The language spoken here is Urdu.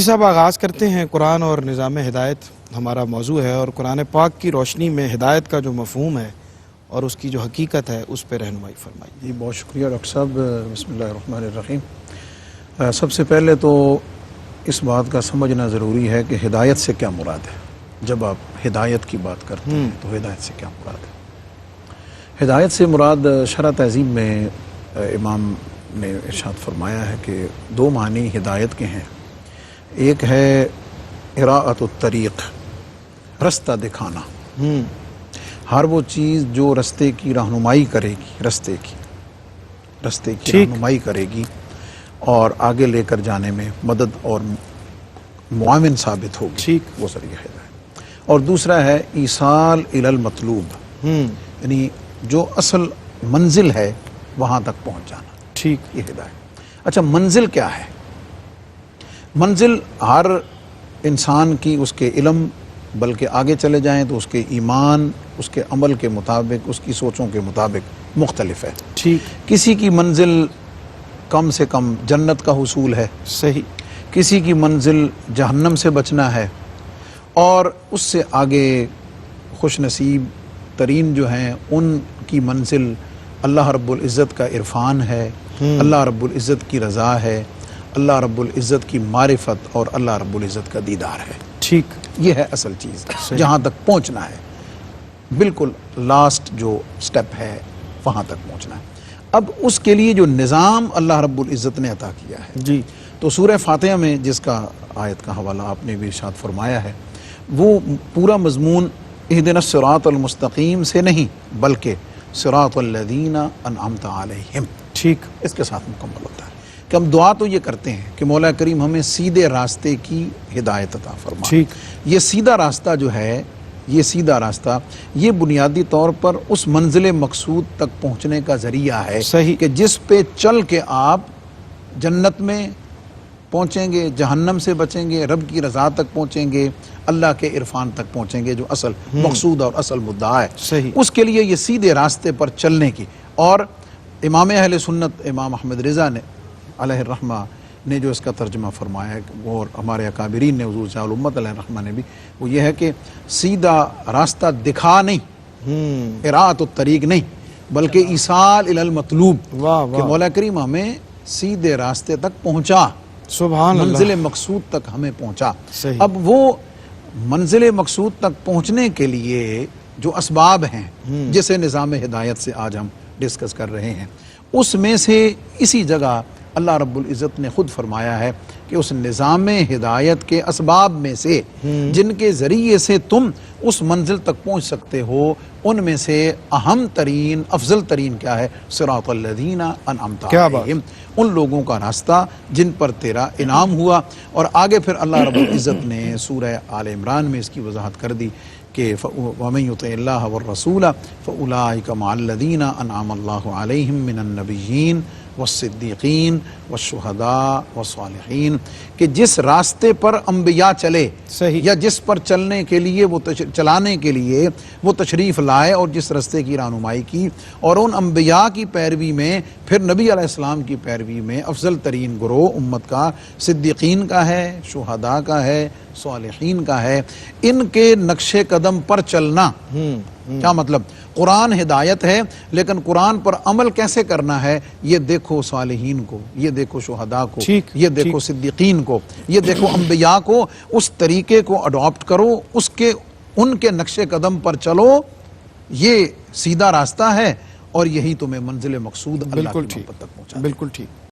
صاحب آغاز کرتے ہیں قرآن اور نظام ہدایت ہمارا موضوع ہے، اور قرآن پاک کی روشنی میں ہدایت کا جو مفہوم ہے اور اس کی جو حقیقت ہے اس پہ رہنمائی فرمائیے۔ جی بہت شکریہ ڈاکٹر صاحب۔ بسم اللہ الرحمن الرحیم۔ سب سے پہلے تو اس بات کا سمجھنا ضروری ہے کہ ہدایت سے کیا مراد ہے۔ جب آپ ہدایت کی بات کرتے ہیں تو ہدایت سے کیا مراد ہے؟ ہدایت سے مراد شرح تہذیب میں امام نے ارشاد فرمایا ہے کہ دو معنی ہدایت کے ہیں۔ ایک ہے اراءۃ الطریق، رستہ دکھانا، ہر وہ چیز جو رستے کی رہنمائی کرے گی، رستے کی رہنمائی کرے گی اور آگے لے کر جانے میں مدد اور معاون ثابت ہوگی، وہ ذریعہ ہدایت۔ اور دوسرا ہے ایصال الی المطلوب، یعنی جو اصل منزل ہے وہاں تک پہنچ جانا، یہ ہدایت۔ اچھا، منزل کیا ہے؟ منزل ہر انسان کی اس کے علم، بلکہ آگے چلے جائیں تو اس کے ایمان، اس کے عمل کے مطابق، اس کی سوچوں کے مطابق مختلف ہے۔ کسی کی منزل کم سے کم جنت کا حصول ہے، کسی کی منزل جہنم سے بچنا ہے، اور اس سے آگے خوش نصیب ترین جو ہیں ان کی منزل اللہ رب العزت کا عرفان ہے، اللہ رب العزت کی رضا ہے، اللہ رب العزت کی معرفت اور اللہ رب العزت کا دیدار ہے۔ یہ ہے اصل چیز، جہاں تک پہنچنا ہے، بالکل لاسٹ جو سٹیپ ہے وہاں تک پہنچنا ہے۔ اب اس کے لیے جو نظام اللہ رب العزت نے عطا کیا ہے، تو سورہ فاتحہ میں جس کا آیت کا حوالہ آپ نے بھی ارشاد فرمایا ہے، وہ پورا مضمون اہدنا الصراط المستقیم سے نہیں بلکہ صراط الذین انعمت علیہم، اس کے ساتھ مکمل ہوتا ہے کہ ہم دعا تو یہ کرتے ہیں کہ مولا کریم ہمیں سیدھے راستے کی ہدایت عطا فرما۔ یہ سیدھا راستہ جو ہے، یہ سیدھا راستہ یہ بنیادی طور پر اس منزل مقصود تک پہنچنے کا ذریعہ ہے کہ جس پہ چل کے آپ جنت میں پہنچیں گے، جہنم سے بچیں گے، رب کی رضا تک پہنچیں گے، اللہ کے عرفان تک پہنچیں گے، جو اصل مقصود اور اصل مدعا ہے۔ اس کے لیے یہ سیدھے راستے پر چلنے کی، اور امام اہل سنت امام احمد رضا نے علیہ الرحمہ نے جو اس کا ترجمہ فرمایا ہے، اور ہمارے اکابرین نے حضور صلی اللہ علیہ وسلم علیہ الرحمہ نے بھی، وہ یہ ہے کہ سیدھا راستہ دکھا نہیں، اراءۃ الطریق نہیں، بلکہ ایصال الی المطلوب، کہ مولا کریم ہمیں سیدھے راستے تک پہنچا، منزل مقصود تک ہمیں پہنچا۔ اب وہ منزل مقصود تک پہنچنے کے لیے جو اسباب ہیں، جسے نظام ہدایت سے آج ہم ڈسکس کر رہے ہیں، اس میں سے اسی جگہ اللہ رب العزت نے خود فرمایا ہے کہ اس نظام ہدایت کے اسباب میں سے جن کے ذریعے سے تم اس منزل تک پہنچ سکتے ہو، ان میں سے اہم ترین، افضل ترین کیا ہے؟ صراط الذین انعمت علیہم، ان لوگوں کا راستہ جن پر تیرا انعام ہوا۔ اور آگے پھر اللہ رب العزت نے سورہ آل عمران میں اس کی وضاحت کر دی کہ وَمَن يُطِعِ اللَّهَ وَالرَّسُولَ فَأُولَٰئِكَ مَعَ الَّذِينَ أَنْعَمَ اللَّهُ عَلَيْهِم مِّنَ النَّبِيِّينَ والصدیقین والشہداء والصالحین، کہ جس راستے پر انبیاء چلے یا جس پر چلنے کے لیے وہ چلانے کے لیے وہ تشریف لائے اور جس راستے کی رہنمائی کی، اور ان انبیاء کی پیروی میں پھر نبی علیہ السلام کی پیروی میں افضل ترین گروہ امت کا صدیقین کا ہے، شہداء کا ہے، صالحین کا ہے۔ ان کے نقش قدم پر چلنا، کیا مطلب؟ قرآن ہدایت ہے، لیکن قرآن پر عمل کیسے کرنا ہے؟ یہ دیکھو صالحین کو، یہ دیکھو شہداء کو، یہ دیکھو صدیقین کو، یہ دیکھو انبیاء کو، اس طریقے کو اڈاپٹ کرو، ان کے نقش قدم پر چلو، یہ سیدھا راستہ ہے، اور یہی تمہیں منزل مقصود اللہ کی محبت تک پہنچا۔ بالکل ٹھیک۔